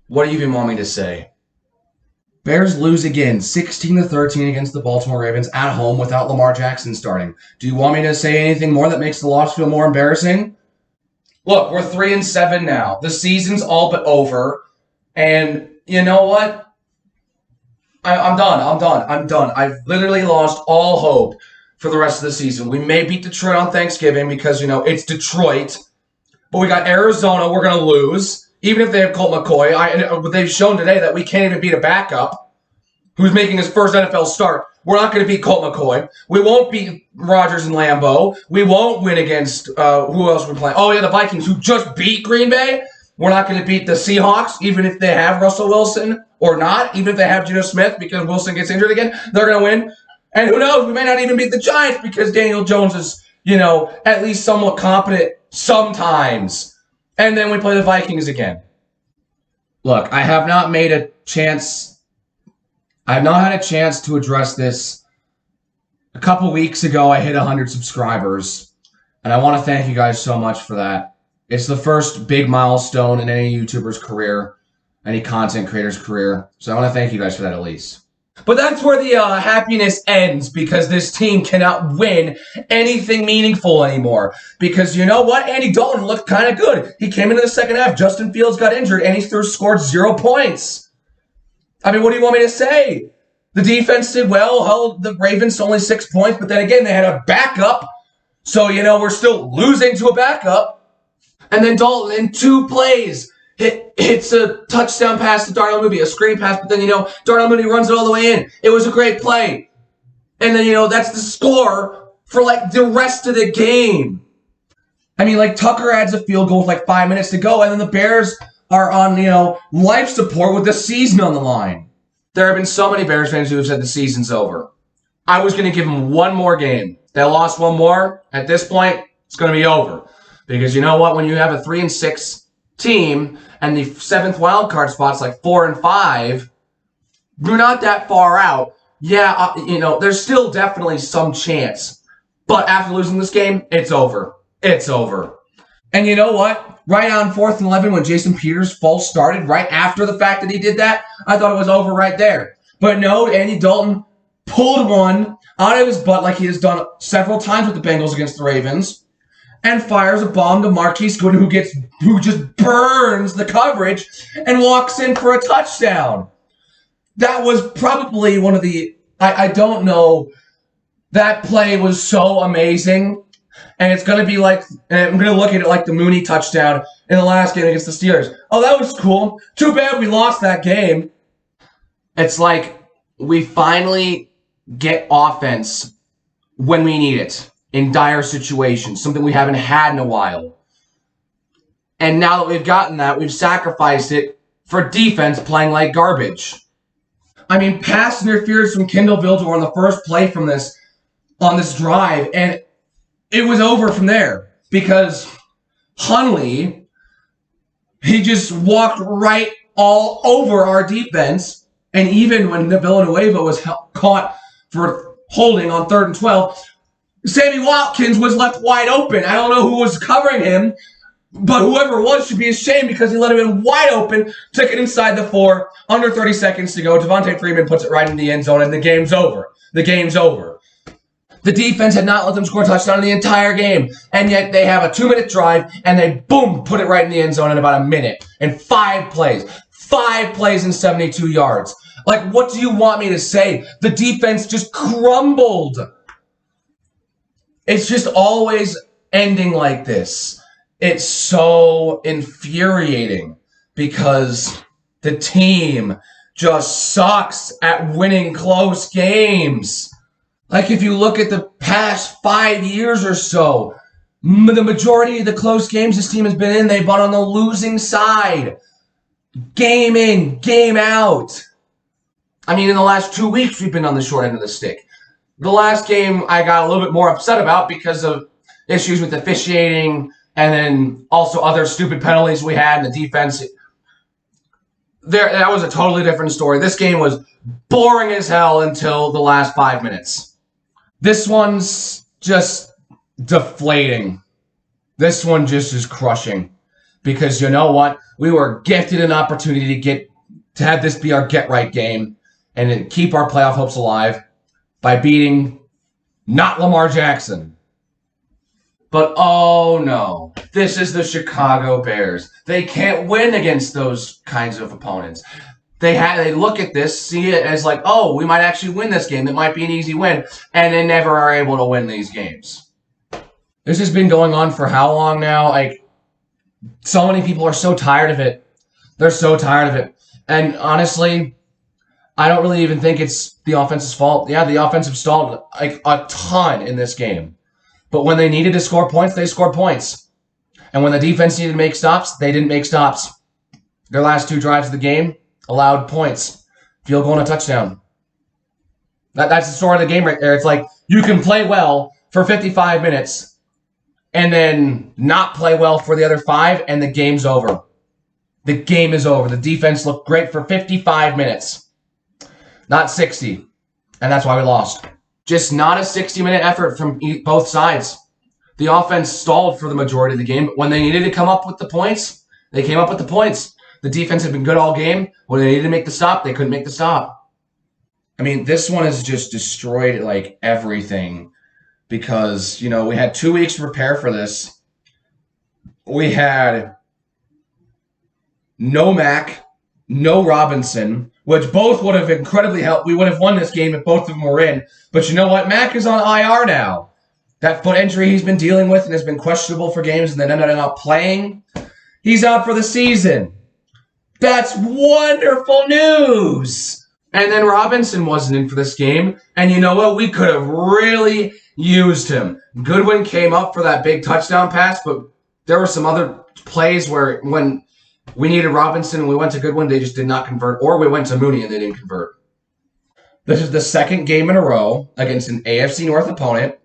What do you even want me to say? Bears lose again, 16-13 against the Baltimore Ravens at home without Lamar Jackson starting. Do you want me to say anything more that makes the loss feel more embarrassing? Look, we're 3-7 now. The season's all but over. And you know what? I'm done. I've literally lost all hope for the rest of the season. We may beat Detroit on Thanksgiving because, it's Detroit. But we got Arizona we're going to lose, even if they have Colt McCoy. They've shown today that we can't even beat a backup who's making his first NFL start. We're not going to beat Colt McCoy. We won't beat Rodgers and Lambeau. We won't win against, who else are we playing? Oh, yeah, the Vikings, who just beat Green Bay. We're not going to beat the Seahawks, even if they have Russell Wilson or not, even if they have Geno Smith because Wilson gets injured again. They're going to win. And who knows, we may not even beat the Giants because Daniel Jones is, at least somewhat competent sometimes. And then we play the Vikings again. Look, I have not had a chance to address this. A couple weeks ago, I hit 100 subscribers. And I want to thank you guys so much for that. It's the first big milestone in any YouTuber's career, any content creator's career. So I want to thank you guys for that at least. But that's where the happiness ends because this team cannot win anything meaningful anymore. Because you know what? Andy Dalton looked kind of good. He came into the second half. Justin Fields got injured, and he scored 0 points. I mean, what do you want me to say? The defense did well, held the Ravens to only 6 points, but then again, they had a backup. So, we're still losing to a backup. And then Dalton, in 2 plays, hits a touchdown pass to Darnell Mooney, a screen pass, but then, Darnell Mooney runs it all the way in. It was a great play. And then, that's the score for, the rest of the game. I mean, Tucker adds a field goal with, 5 minutes to go, and then the Bears are on, life support with the season on the line. There have been so many Bears fans who have said the season's over. I was going to give them one more game. They lost one more. At this point, it's going to be over. Because you know what? When you have a 3-6 team and the 7th wild card spot's 4 and 5, you're not that far out. Yeah, there's still definitely some chance. But after losing this game, it's over. It's over. And you know what? Right on 4th and 11 when Jason Peters false started, right after the fact that he did that, I thought it was over right there. But no, Andy Dalton pulled one out of his butt like he has done several times with the Bengals against the Ravens. And fires a bomb to Marquise Goodwin, who just burns the coverage and walks in for a touchdown. That was probably one of the, I don't know, that play was so amazing. And it's going to be I'm going to look at it like the Mooney touchdown in the last game against the Steelers. Oh, that was cool. Too bad we lost that game. It's like we finally get offense when we need it. In dire situations, something we haven't had in a while. And now that we've gotten that, we've sacrificed it for defense playing like garbage. I mean, pass interference from Kendall Vildor on the first play on this drive, and it was over from there because Hundley, he just walked right all over our defense, and even when Villanueva was caught for holding on 3rd and 12, Sammy Watkins was left wide open. I don't know who was covering him, but whoever it was should be ashamed because he let him in wide open, took it inside the 4, under 30 seconds to go. Devontae Freeman puts it right in the end zone, and the game's over. The game's over. The defense had not let them score a touchdown in the entire game, and yet they have a 2-minute drive, and they, boom, put it right in the end zone in about a minute. In 5 plays. 5 plays and 72 yards. What do you want me to say? The defense just crumbled. It's just always ending like this. It's so infuriating because the team just sucks at winning close games. If you look at the past 5 years or so, the majority of the close games this team has been in, they've been on the losing side. Game in, game out. I mean, in the last 2 weeks, we've been on the short end of the stick. The last game I got a little bit more upset about because of issues with officiating and then also other stupid penalties we had in the defense. That was a totally different story. This game was boring as hell until the last 5 minutes. This one's just deflating. This one just is crushing. because you know what? We were gifted an opportunity to have this be our get-right game and then keep our playoff hopes alive by beating not Lamar Jackson. But oh no, this is the Chicago Bears. They can't win against those kinds of opponents. They look at this, see it as like, oh, we might actually win this game. It might be an easy win, and they never are able to win these games. This has been going on for how long now? Like, so many people are so tired of it. They're so tired of it. And honestly, I don't really even think it's the offense's fault. Yeah, the offense have stalled like a ton in this game. But when they needed to score points, they scored points. And when the defense needed to make stops, they didn't make stops. Their last 2 drives of the game allowed points. Field goal and a touchdown. That's the story of the game right there. It's like you can play well for 55 minutes and then not play well for the other 5, and the game's over. The game is over. The defense looked great for 55 minutes. Not 60. And that's why we lost. Just not a 60-minute effort from both sides. The offense stalled for the majority of the game, but when they needed to come up with the points, they came up with the points. The defense had been good all game. When they needed to make the stop, they couldn't make the stop. I mean, this one has just destroyed, like, everything because, you know, we had 2 weeks to prepare for this. We had no Mac, no Robinson, which both would have incredibly helped. We would have won this game if both of them were in. But you know what? Mac is on IR now. That foot injury he's been dealing with and has been questionable for games and then ended up playing. He's out for the season. That's wonderful news. And then Robinson wasn't in for this game. And you know what? We could have really used him. Goodwin came up for that big touchdown pass, but there were some other plays where when we needed Robinson and we went to Goodwin, they just did not convert. Or we went to Mooney and they didn't convert. This is the second game in a row against an AFC North opponent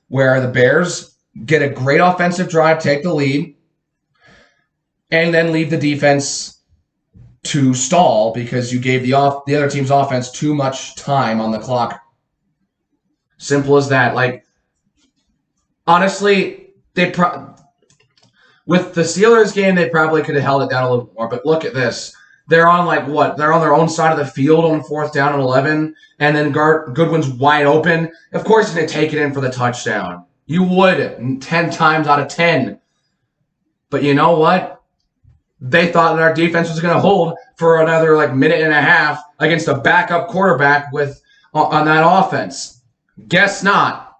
where the Bears get a great offensive drive, take the lead, and then leave the defense to stall because you gave the other team's offense too much time on the clock. Simple as that. Like, honestly, with the Steelers game, they probably could have held it down a little more. But look at this. They're on, like, what? They're on their own side of the field on 4th down and 11, and then Goodwin's wide open. Of course he's going to take it in for the touchdown. You would 10 times out of 10. But you know what? They thought that our defense was going to hold for another, like, minute and a half against a backup quarterback on that offense. Guess not.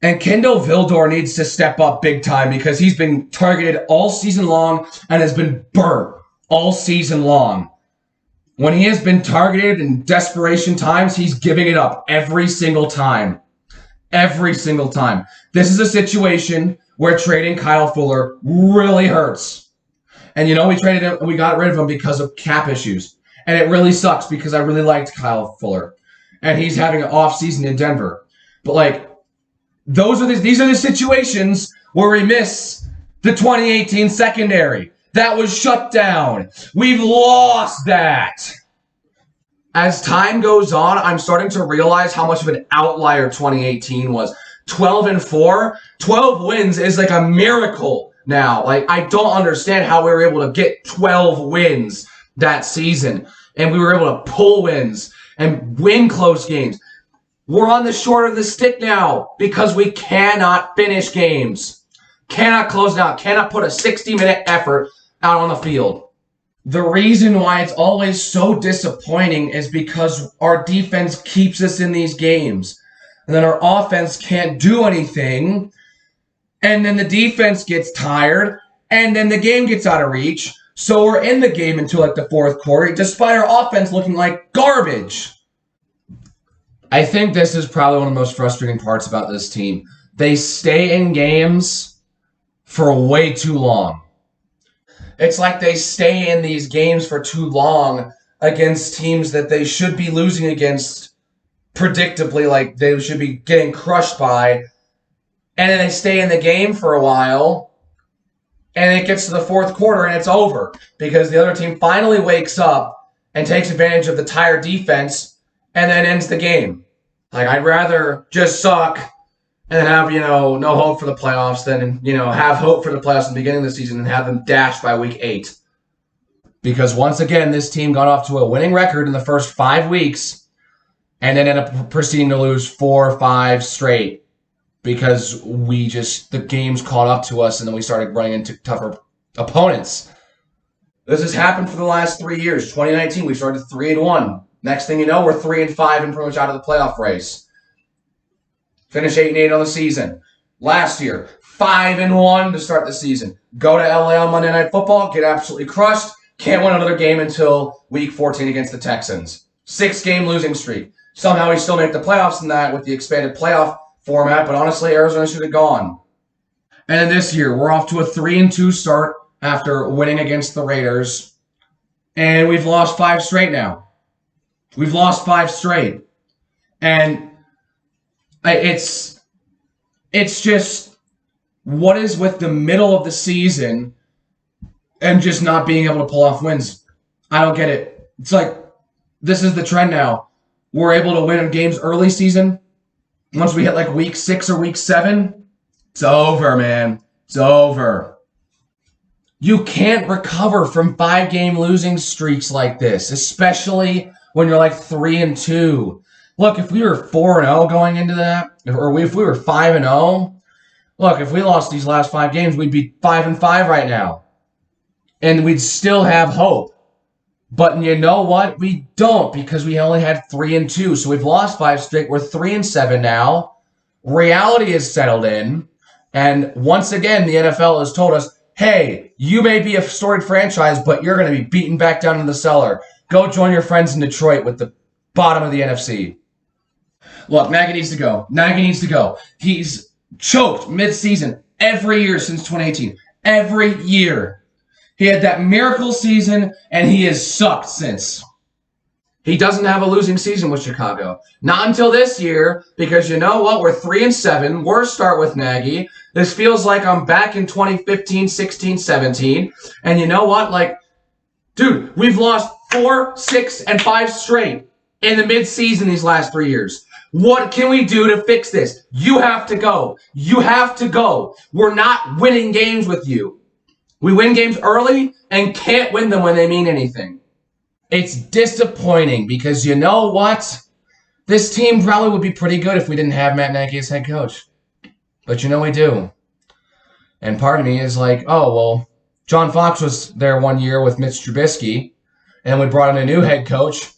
And Kendall Vildor needs to step up big time because he's been targeted all season long and has been burnt all season long. When he has been targeted in desperation times, he's giving it up every single time. Every single time. This is a situation where trading Kyle Fuller really hurts. And you know, we got rid of him because of cap issues. And it really sucks because I really liked Kyle Fuller. And he's having an off season in Denver. But like, these are the situations where we miss the 2018 secondary. That was shut down. We've lost that. As time goes on, I'm starting to realize how much of an outlier 2018 was. 12-4, 12 wins is like a miracle now. Like, I don't understand how we were able to get 12 wins that season. And we were able to pull wins and win close games. We're on the short of the stick now because we cannot finish games. Cannot close out. Cannot put a 60-minute effort out on the field. The reason why it's always so disappointing is because our defense keeps us in these games. And then our offense can't do anything. And then the defense gets tired. And then the game gets out of reach. So we're in the game until like the 4th quarter, despite our offense looking like garbage. I think this is probably one of the most frustrating parts about this team. They stay in games for way too long. It's like they stay in these games for too long against teams that they should be losing against predictably, like they should be getting crushed by. And then they stay in the game for a while, and it gets to the 4th quarter and it's over because the other team finally wakes up and takes advantage of the tired defense and then ends the game. Like, I'd rather just suck and then have, no hope for the playoffs, then, have hope for the playoffs in the beginning of the season and have them dashed by week 8. Because once again, this team got off to a winning record in the first 5 weeks and then ended up proceeding to lose 4 or 5 straight because the games caught up to us and then we started running into tougher opponents. This has happened for the last 3 years. 2019, we started 3-1. Next thing you know, we're 3-5 and pretty much out of the playoff race. Finish 8-8 on the season. Last year, 5-1 to start the season. Go to LA on Monday Night Football, get absolutely crushed. Can't win another game until week 14 against the Texans. 6-game losing streak. Somehow we still make the playoffs in that with the expanded playoff format, but honestly, Arizona should have gone. And then this year, we're off to a 3-2 start after winning against the Raiders. And we've lost 5 straight now. We've lost 5 straight. And it's just, what is with the middle of the season and just not being able to pull off wins? I don't get it. It's like, this is the trend now. We're able to win games early season. Once we hit like week 6 or week 7, it's over, man. It's over. You can't recover from 5-game losing streaks like this, especially when you're like 3-2. Look, if we were 4-0 going into that, or if we were 5-0, look, if we lost these last 5 games, we'd be 5-5 right now. And we'd still have hope. But you know what? We don't, because we only had 3-2. So we've lost 5 straight. We're 3-7 now. Reality is settled in. And once again, the NFL has told us, hey, you may be a storied franchise, but you're going to be beaten back down in the cellar. Go join your friends in Detroit with the bottom of the NFC. Look, Nagy needs to go. Nagy needs to go. He's choked mid-season every year since 2018. Every year. He had that miracle season, and he has sucked since. He doesn't have a losing season with Chicago. Not until this year, because you know what? We're 3-7. Worst start with Nagy. This feels like I'm back in 2015, 16, 17. And you know what? Like, dude, we've lost 4, 6, and 5 straight in the mid-season these last 3 years. What can we do to fix this? You have to go. You have to go. We're not winning games with you. We win games early and can't win them when they mean anything. It's disappointing because you know what? This team probably would be pretty good if we didn't have Matt Nagy as head coach. But you know we do. And part of me is like, oh, well, John Fox was there 1 year with Mitch Trubisky, and we brought in a new head coach.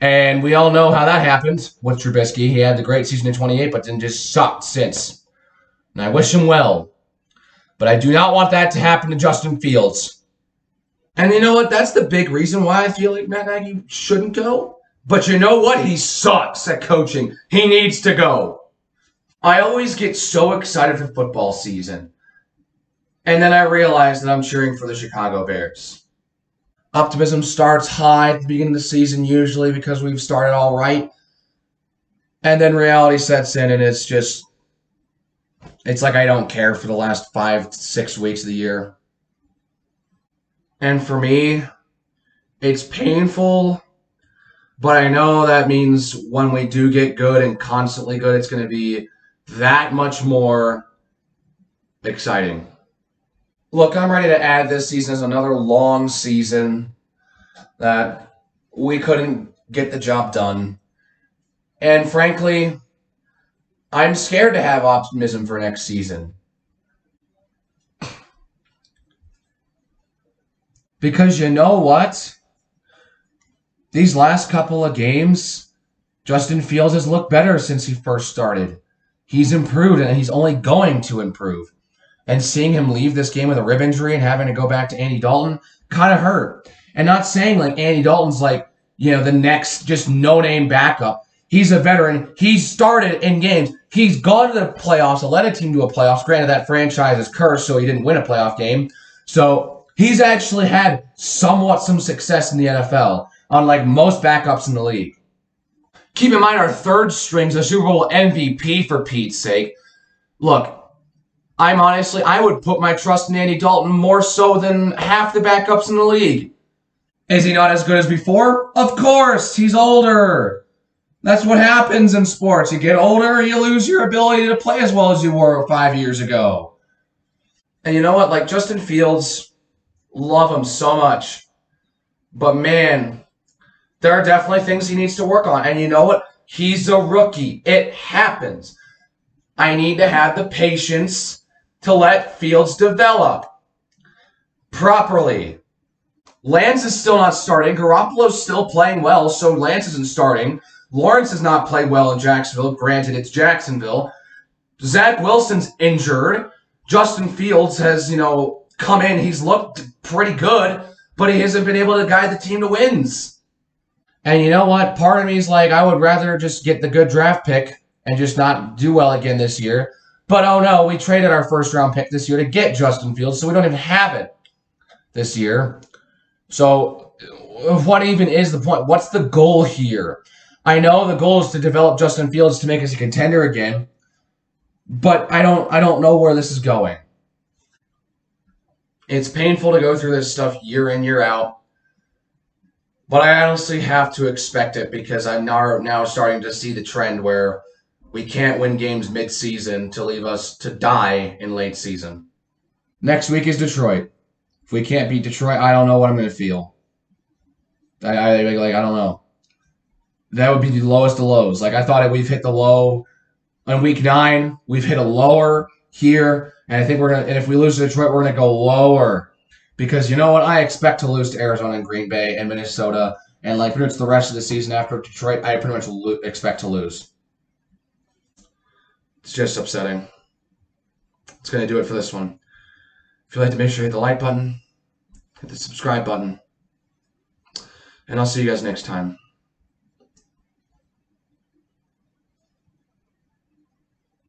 And we all know how that happened with Trubisky. He had the great season in 28, but then just sucked since. And I wish him well. But I do not want that to happen to Justin Fields. And you know what? That's the big reason why I feel like Matt Nagy shouldn't go. But you know what? He sucks at coaching. He needs to go. I always get so excited for football season. And then I realize that I'm cheering for the Chicago Bears. Optimism starts high at the beginning of the season usually because we've started all right. And then reality sets in and it's like I don't care for the last 5 to 6 weeks of the year. And for me, it's painful, but I know that means when we do get good and constantly good, it's going to be that much more exciting. Look, I'm ready to add this season as another long season that we couldn't get the job done. And frankly, I'm scared to have optimism for next season. Because you know what? These last couple of games, Justin Fields has looked better since he first started. He's improved, and he's only going to improve. And seeing him leave this game with a rib injury and having to go back to Andy Dalton kind of hurt. And not saying like Andy Dalton's like, the next just no-name backup. He's a veteran. He's started in games. He's gone to the playoffs, led a team to a playoffs. Granted, that franchise is cursed, so he didn't win a playoff game. So he's actually had somewhat some success in the NFL, unlike most backups in the league. Keep in mind our third string's a Super Bowl MVP, for Pete's sake. Look, I would put my trust in Andy Dalton more so than half the backups in the league. Is he not as good as before? Of course, he's older. That's what happens in sports. You get older, you lose your ability to play as well as you were 5 years ago. And you know what? Like Justin Fields, love him so much. But man, there are definitely things he needs to work on. And you know what? He's a rookie. It happens. I need to have the patience to let Fields develop properly. Lance is still not starting. Garoppolo's still playing well, so Lance isn't starting. Lawrence has not played well in Jacksonville. Granted, it's Jacksonville. Zach Wilson's injured. Justin Fields has, come in. He's looked pretty good, but he hasn't been able to guide the team to wins. And you know what? Part of me is like, I would rather just get the good draft pick and just not do well again this year. But oh no, we traded our first round pick this year to get Justin Fields, so we don't even have it this year. So what even is the point? What's the goal here? I know the goal is to develop Justin Fields to make us a contender again, but I don't know where this is going. It's painful to go through this stuff year in, year out, but I honestly have to expect it because I'm now starting to see the trend where we can't win games mid-season to leave us to die in late season. Next week is Detroit. If we can't beat Detroit, I don't know what I'm going to feel. I don't know. That would be the lowest of lows. Like I thought we've hit the low on week 9. We've hit a lower here, and I think we're gonna. And if we lose to Detroit, we're gonna go lower because you know what? I expect to lose to Arizona and Green Bay and Minnesota, and like pretty much the rest of the season after Detroit, I pretty much expect to lose. It's just upsetting. It's gonna do it for this one. If you'd like to make sure you hit the like button, hit the subscribe button, and I'll see you guys next time.